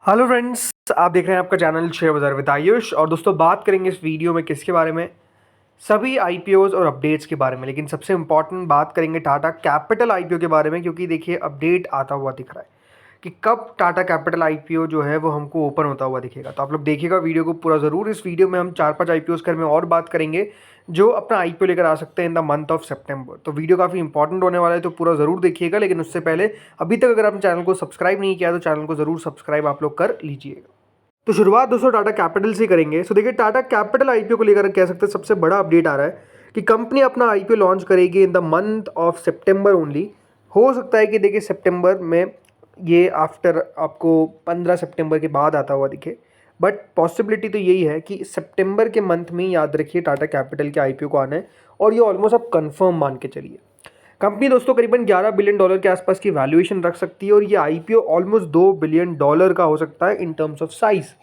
Hello friends, आप देख रहे हैं आपका चैनल शेयर बाजार विद आयुष। और दोस्तों, बात करेंगे इस वीडियो में किसके बारे में? सभी आईपीओज और अपडेट्स के बारे में, लेकिन सबसे इंपॉर्टेंट बात करेंगे टाटा कैपिटल आईपीओ के बारे में, क्योंकि देखिए अपडेट आता हुआ दिख रहा है कि कब टाटा कैपिटल आईपीओ जो है वो हमको ओपन होता हुआ दिखेगा। तो आप लोग देखिएगा वीडियो को पूरा ज़रूर। इस वीडियो में हम 4-5 आईपीओ के बारे में और बात करेंगे जो अपना आईपीओ लेकर आ सकते हैं इन द मंथ ऑफ सितंबर। तो वीडियो काफ़ी इंपॉर्टेंट होने वाला है, तो पूरा ज़रूर देखिएगा। लेकिन उससे पहले अभी तक अगर आपने चैनल को सब्सक्राइब नहीं किया तो चैनल को ज़रूर सब्सक्राइब आप लोग कर लीजिएगा। तो शुरुआत दोस्तों टाटा कैपिटल से करेंगे। सो देखिए, टाटा कैपिटल आईपीओ को लेकर कह सकते हैं सबसे बड़ा अपडेट आ रहा है कि कंपनी अपना आईपीओ लॉन्च करेगी इन द मंथ ऑफ सितंबर ओनली। हो सकता है कि देखिए सितंबर में ये आफ्टर आपको 15 सितंबर के बाद आता हुआ दिखे, बट पॉसिबिलिटी तो यही है कि सितंबर के मंथ में याद रखिए टाटा कैपिटल के आईपीओ को आना है। और ये ऑलमोस्ट आप कंफर्म मान के चलिए। कंपनी दोस्तों करीबन $11 बिलियन के आसपास की वैल्यूएशन रख सकती है और ये आईपीओ ऑलमोस्ट $2 बिलियन का हो सकता है इन टर्म्स ऑफ साइज।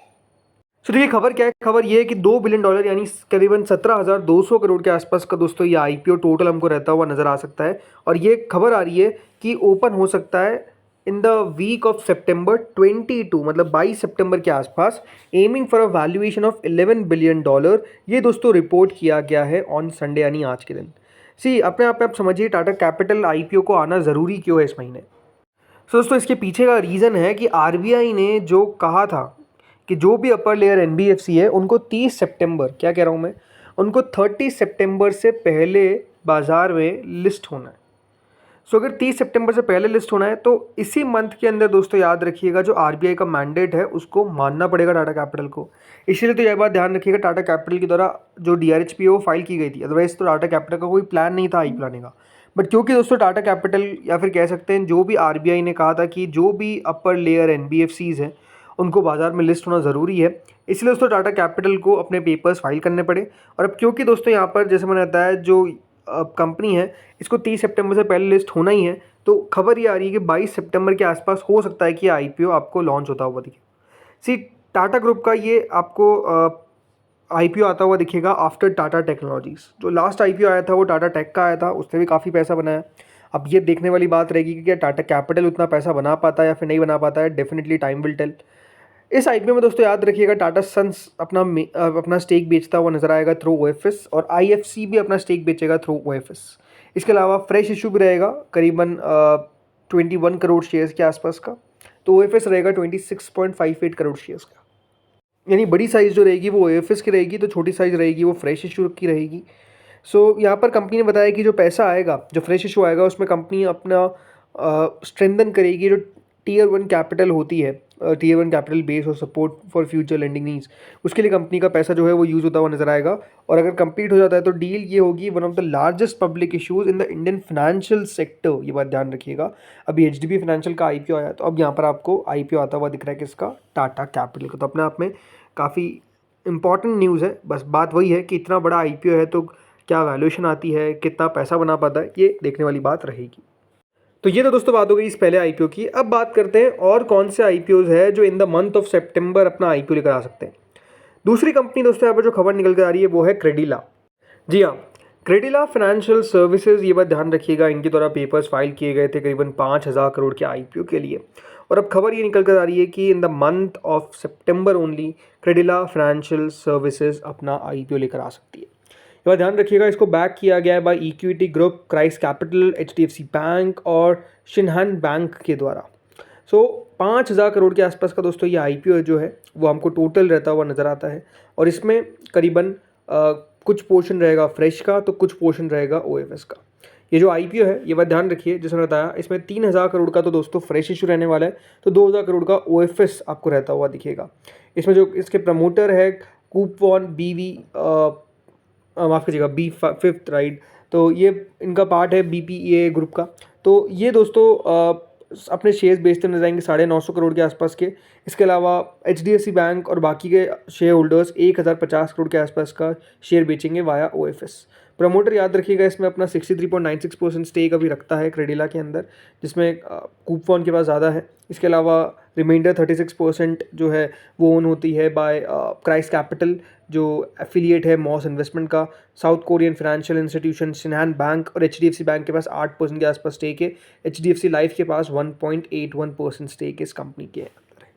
तो देखिए खबर क्या है? खबर ये है कि $2 बिलियन यानी करीबन 17,200 करोड़ के आसपास का दोस्तों ये आईपीओ टोटल हमको रहता हुआ नजर आ सकता है। और ये खबर आ रही है कि ओपन हो सकता है इन द वीक ऑफ सितंबर 22, मतलब 22 सितंबर के आसपास, aiming for a valuation of $11 billion. ये दोस्तों रिपोर्ट किया गया है ऑन संडे यानी आज के दिन। सी अपने आप में आप समझिए टाटा कैपिटल आईपीओ को आना ज़रूरी क्यों है इस महीने। सो दोस्तों इसके पीछे का रीज़न है कि आरबीआई ने जो कहा था कि जो भी अपर लेयर एनबीएफसी है उनको 30 सितंबर, क्या कह रहा हूँ मैं, उनको 30 सितंबर से पहले बाज़ार में लिस्ट होना है। सो अगर 30 सितंबर से पहले लिस्ट होना है तो इसी मंथ के अंदर दोस्तों याद रखिएगा जो आरबीआई का मैंडेट है उसको मानना पड़ेगा टाटा कैपिटल को। इसीलिए तो यह बात ध्यान रखिएगा टाटा कैपिटल के द्वारा जो डीआरएचपी है वो फाइल की गई थी। अदरवाइज तो टाटा कैपिटल का कोई प्लान नहीं था आई लाने का। बट क्योंकि दोस्तों टाटा कैपिटल या फिर कह सकते हैं जो भी आरबीआई ने कहा था कि जो भी अपर लेयर एनबीएफसीज हैं उनको बाजार में लिस्ट होना ज़रूरी है, इसलिए दोस्तों टाटा कैपिटल को अपने पेपर्स फाइल करने पड़े। और अब क्योंकि दोस्तों यहाँ पर जैसे मैंने बताया जो कंपनी है इसको 30 सितंबर से पहले लिस्ट होना ही है, तो खबर ये आ रही है कि 22 सितंबर के आसपास हो सकता है कि आईपीओ आपको लॉन्च होता हुआ दिखे। सी टाटा ग्रुप का ये आपको आईपीओ आता हुआ दिखेगा आफ्टर टाटा टेक्नोलॉजीज। जो लास्ट आईपीओ आया था वो टाटा टेक का आया था, उसने भी काफ़ी पैसा बनाया। अब ये देखने वाली बात रहेगी कि क्या टाटा कैपिटल उतना पैसा बना पाता है या फिर नहीं बना पाता है। Definitely time will tell. इस आईपीओ में दोस्तों याद रखिएगा टाटा सन्स अपना स्टेक बेचता हुआ नजर आएगा थ्रू ओएफएस, और आईएफसी भी अपना स्टेक बेचेगा थ्रू ओएफएस। इसके अलावा फ्रेश इशू भी रहेगा करीबन 21 करोड़ शेयर्स के आसपास का। तो ओएफएस रहेगा 26.58 करोड़ शेयर्स का। यानी बड़ी साइज़ जो रहेगी वो ओएफएस की रहेगी, तो छोटी साइज़ रहेगी वो फ्रेश इशू की रहेगी। सो यहाँ पर कंपनी ने बताया कि जो पैसा आएगा, जो फ्रेश इशू आएगा, उसमें कंपनी अपना स्ट्रेंथन करेगी जो Tier 1 कैपिटल होती है, Tier 1 कैपिटल बेस और support for future lending needs. उसके लिए कंपनी का पैसा जो है वो यूज़ होता हुआ नजर आएगा। और अगर कंप्लीट हो जाता है तो डील ये होगी one of the largest public issues in the Indian financial sector. ये बात ध्यान रखिएगा। अभी एचडीबी फाइनेंशियल का आईपीओ आया, तो अब यहाँ पर आपको आईपीओ आता हुआ दिख रहा है किसका? टाटा कैपिटल का। तो अपने आप में काफ़ी इंपॉर्टेंट न्यूज़ है। बस बात वही है कि इतना बड़ा आईपीओ है तो क्या वैल्यूएशन आती है, कितना पैसा बना पाता है, ये देखने वाली बात रहेगी। तो ये तो दोस्तों बात हो गई इस पहले आईपीओ की। अब बात करते हैं और कौन से आईपीओज है जो इन द मंथ ऑफ सितंबर अपना आईपीओ लेकर आ सकते हैं। दूसरी कंपनी दोस्तों यहाँ पर जो खबर निकल कर आ रही है वो है क्रेडिला। जी हाँ, क्रेडिला फाइनेंशियल सर्विसेज। ये बात ध्यान रखिएगा, इनके द्वारा पेपर्स फाइल किए गए थे करीबन 5,000 करोड़ के आईपीओ के लिए। और अब खबर ये निकल कर आ रही है कि इन द मंथ ऑफ सितंबर ओनली क्रेडिला फाइनेंशियल सर्विसेज अपना आईपीओ लेकर आ सकती है। ये बात ध्यान रखिएगा, इसको बैक किया गया है by equity group, Christ capital, HDFC bank और शिनहान बैंक के द्वारा। सो 5,000 करोड़ के आसपास का दोस्तों ये आईपीओ जो है वो हमको टोटल रहता हुआ नज़र आता है। और इसमें करीबन कुछ पोर्शन रहेगा फ्रेश का, तो कुछ पोर्शन रहेगा ओएफएस का। ये जो आईपीओ है ये बात ध्यान रखिए, जैसे मैंने बताया इसमें 3,000 करोड़ का तो दोस्तों फ्रेश इशू रहने वाला है, तो 2,000 करोड़ का ओएफएस आपको रहता हुआ दिखेगा। इसमें जो इसके प्रमोटर है कूपन बीवी, माफ़ कीजिएगा बी फिफ्थ, राइट। तो ये इनका पार्ट है बीपीए ग्रुप का। तो ये दोस्तों अपने शेयर्स बेचते नजर आएंगे 950 करोड़ के आसपास के। इसके अलावा एचडीएफसी बैंक और बाकी के शेयर होल्डर्स 1,050 करोड़ के आसपास का शेयर बेचेंगे वाया ओएफएस। प्रमोटर याद रखिएगा इसमें अपना 63.96% स्टेक अभी रखता है क्रेडिला के अंदर, जिसमें कूपन के पास ज़्यादा है। इसके अलावा रिमाइंडर 36% जो है वो ओन होती है बाय क्राइस्ट कैपिटल, जो एफिलिएट है मॉस इन्वेस्टमेंट का। South Korean financial institution Shinhan bank और एचडीएफसी बैंक के पास 8% के आसपास स्टेक है। एचडीएफसी लाइफ के पास 1.81% स्टेक इस कंपनी के अंदर है।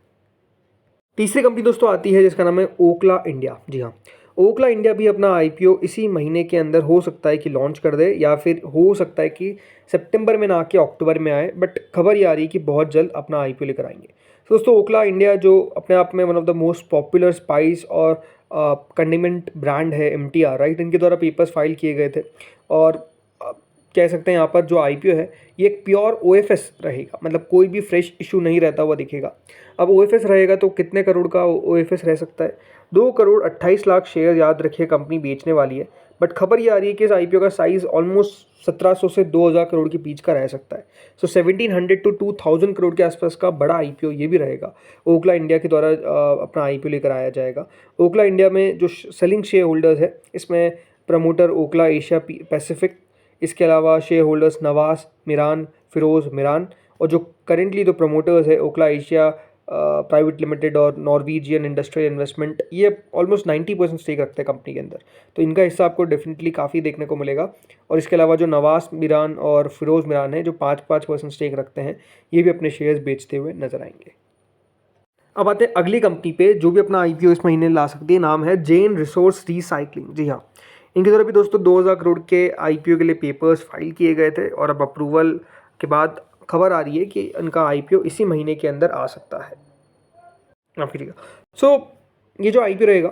तीसरी कंपनी दोस्तों आती है जिसका नाम है ओखला इंडिया। जी हाँ, ओखला इंडिया भी अपना आईपीओ इसी महीने के अंदर हो सकता है कि लॉन्च कर दे, या फिर हो सकता है कि सितंबर में ना आके अक्टूबर में आए, बट खबर ये आ रही है कि बहुत जल्द अपना आईपीओ लेकर आएंगे। तो दोस्तों ओखला इंडिया जो अपने आप में one of the most popular spice और कंडीमेंट ब्रांड है, एमटीआर, राइट, इनके द्वारा पेपर्स फाइल किए गए थे। और अ, कह सकते हैं यहाँ पर जो आईपीओ है ये एक प्योर ओएफएस रहेगा, मतलब कोई भी फ्रेश इशू नहीं रहता हुआ दिखेगा। अब ओएफएस रहेगा तो कितने करोड़ का ओएफएस रह सकता है? 2 करोड़ 28 लाख शेयर, याद रखिए, कंपनी बेचने वाली है। बट खबर ये आ रही है कि इस आईपीओ का साइज ऑलमोस्ट 1700 से 2000 करोड़ के बीच का रह सकता है। सो 1700 टू 2000 करोड़ के आसपास का बड़ा आईपीओ ये भी रहेगा। ओखला इंडिया के द्वारा अपना आईपीओ लेकर आया जाएगा। ओखला इंडिया में जो सेलिंग शेयर होल्डर्स है, इसमें प्रमोटर ओखला एशिया पैसिफिक, इसके अलावा शेयर होल्डर्स नवास मिरान, फिरोज़ मिरान, और जो करेंटली जो प्रमोटर्स है ओखला एशिया प्राइवेट लिमिटेड और नॉर्वीजियन इंडस्ट्रियल इन्वेस्टमेंट, ये ऑलमोस्ट 90% स्टेक रखते हैं कंपनी के अंदर। तो इनका हिस्सा आपको डेफिनेटली काफ़ी देखने को मिलेगा। और इसके अलावा जो नवास मिरान और फिरोज़ मिरान है जो 5% स्टेक रखते हैं, ये भी अपने शेयर्स बेचते हुए नजर आएंगे। अब आते हैं अगली कंपनी पे जो भी अपना आईपीओ इस महीने ला सकती है। नाम है जेन रिसोर्स रिसाइकलिंग। जी हाँ, इनकी तरफ भी दोस्तों 2000 करोड़ के आईपीओ के लिए पेपर्स फाइल किए गए थे, और अब अप्रूवल के बाद खबर आ रही है कि इनका आईपीओ इसी महीने के अंदर आ सकता है। माफ कीजिएगा। सो ये जो आईपीओ रहेगा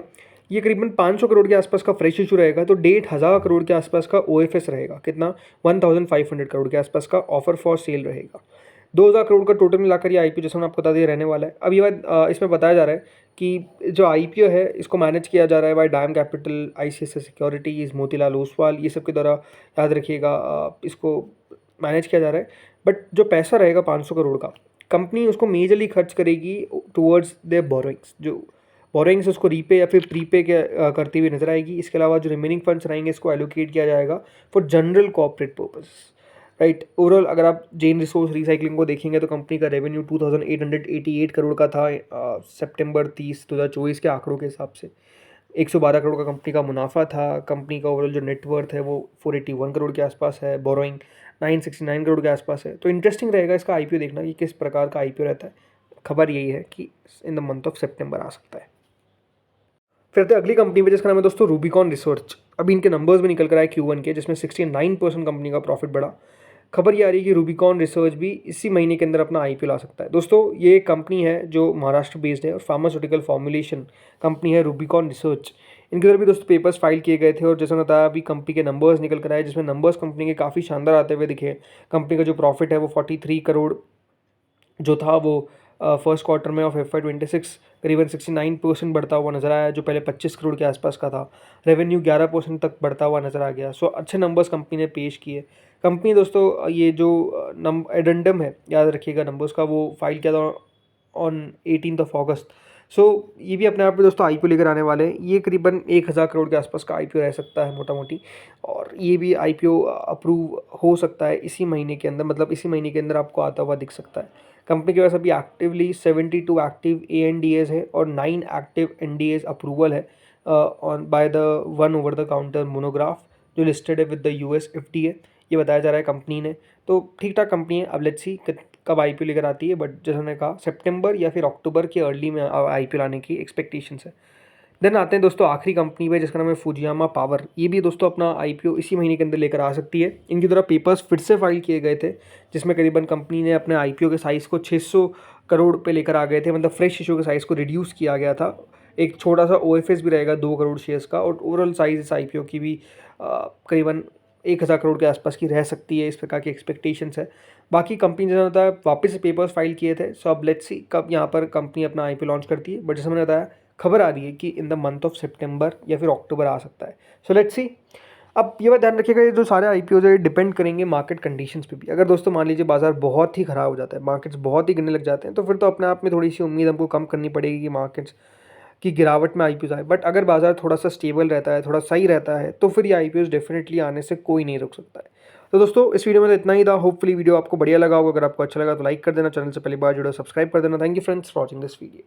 ये करीबन 500 करोड़ के आसपास का फ्रेश इशू रहेगा, तो 1500 करोड़ के आसपास का ओएफएस रहेगा। कितना? 1500 करोड़ के आसपास का ऑफर फॉर सेल रहेगा। 2000 करोड़ का टोटल मिलाकर ये आईपीओ, जैसे मैंने आपको बता दिया, रहने वाला है। अब ये बात इसमें बताया जा रहा है कि जो आईपीओ है इसको मैनेज किया जा रहा है by DAM Capital, ICICI securities, Motilal Oswal, ये सब के द्वारा, याद रखिएगा, इसको मैनेज किया जा रहा है। बट जो पैसा रहेगा 500 करोड़ का, कंपनी उसको मेजरली खर्च करेगी टुवर्ड्स देयर बोरोइंग्स। जो बोरोइंग्स उसको रीपे या फिर प्रीपे करती हुई नजर आएगी। इसके अलावा जो रिमेनिंग फंड्स रहेंगे इसको एलोकेट किया जाएगा for general corporate purpose, right. Overall अगर आप जेन रिसोर्स रिसाइकलिंग को देखेंगे तो कंपनी का रेवेन्यू 2888 करोड़ का था सितंबर 30 2024 के आंकड़ों के हिसाब से। 112 करोड़ का कंपनी का मुनाफा था। कंपनी का ओवरऑल जो नेटवर्थ है वो 481 करोड़ के आसपास है। बोरोइंग 969 करोड़ के आसपास है। तो इंटरेस्टिंग रहेगा इसका आईपीओ देखना कि किस प्रकार का आईपीओ रहता है। खबर यही है कि इन द मंथ ऑफ सितंबर आ सकता है। फिर तो अगली कंपनी पे जिसका नाम है दोस्तों रूबिकॉन रिसर्च। अभी इनके नंबर्स भी निकल कर आए Q1 के, जिसमें 69% कंपनी का प्रॉफिट बढ़ा। खबर ये आ रही है कि रूबिकॉन रिसर्च भी इसी महीने के अंदर अपना आईपीओ ला सकता है। दोस्तों ये एक कंपनी है जो महाराष्ट्र बेस्ड है और फार्मास्यूटिकल फॉर्मुलेशन कंपनी है रूबिकॉन रिसर्च। इनके अंदर भी दोस्तों पेपर्स फाइल किए गए थे, और जैसा बताया अभी कंपनी के नंबर्स निकल कर आए, जिसमें नंबर्स कंपनी के काफ़ी शानदार आते हुए दिखे। कंपनी का जो प्रॉफिट है वो 43 करोड़ जो था वो फर्स्ट क्वार्टर में ऑफ FY26 करीबन 69% बढ़ता हुआ नजर आया, जो पहले 25 करोड़ के आसपास का था। रेवेन्यू 11% तक बढ़ता हुआ नजर आ गया। सो अच्छे नंबर्स कंपनी ने पेश किए। कंपनी दोस्तों ये जो एडेंडम है, याद रखिएगा नंबर्स का, वो फाइल किया था ऑन 18 अगस्त। सो ये भी अपने आप में दोस्तों आईपीओ लेकर आने वाले हैं। ये करीबन 1000 करोड़ के आसपास का आईपीओ रह सकता है मोटा मोटी, और ये भी आईपीओ अप्रूव हो सकता है इसी महीने के अंदर, मतलब इसी महीने के अंदर आपको आता हुआ दिख सकता है। कंपनी के पास अभी एक्टिवली 72 एक्टिव ANDAs है और 9 एक्टिव NDAs अप्रूवल है on by the one over the counter monograph, जो लिस्टेड है विद द US FDA। ये बताया जा रहा है कंपनी ने। तो ठीक ठाक कंपनी है। अब लेट्स सी कब आईपीओ लेकर आती है, बट जैसे मैंने कहा सितंबर या फिर अक्टूबर के अर्ली में आईपीओ लाने की एक्सपेक्टेशंस है। देन आते हैं दोस्तों आखिरी कंपनी पे जिसका नाम है फुजियामा पावर। ये भी दोस्तों अपना आईपीओ इसी महीने के अंदर लेकर आ सकती है। इनकी तरह पेपर्स फिर से फाइल किए गए थे, जिसमें करीबन कंपनी ने अपने आईपीओ के साइज़ को 600 करोड़ पे लेकर आ गए थे, मतलब फ्रेश इशू के साइज़ को रिड्यूस किया गया था। एक छोटा सा ओएफएस भी रहेगा 2 करोड़ शेयर्स का, और ओवरऑल साइज इस आईपीओ की भी करीबन 1000 करोड़ के आसपास की रह सकती है, इस प्रकार की एक्सपेक्टेशंस है। बाकी कंपनी जैसा बताया वापस से पेपर्स फाइल किए थे। सो अब लेट्स सी कब यहाँ पर कंपनी अपना आईपीओ लॉन्च करती है, बट जैसे मैंने बताया खबर आ रही है कि इन द मंथ ऑफ सितंबर या फिर अक्टूबर आ सकता है। So let's see. अब ये बात ध्यान रखिएगा, ये जो सारे आईपीओ है डिपेंड करेंगे मार्केट कंडीशंस पे भी। अगर दोस्तों मान लीजिए बाजार बहुत ही ख़राब हो जाता है, मार्केट्स बहुत ही गिरने लग जाते हैं, तो फिर तो अपने आप में थोड़ी सी उम्मीद हमको कम करनी पड़ेगी कि मार्केट्स की गिरावट में आईपीओ आए। बट अगर बाजार थोड़ा सा स्टेबल रहता है, थोड़ा सही रहता है, तो फिर ये आईपीओ डेफिनेटली आने से कोई नहीं रोक सकता है। तो दोस्तों इस वीडियो में तो इतना ही था। होपफुली वीडियो आपको बढ़िया लगा होगा। अगर आपको अच्छा लगा तो लाइक कर देना, चैनल से पहली बार जुड़ो सब्सक्राइब कर देना। Thank you friends for watching this video.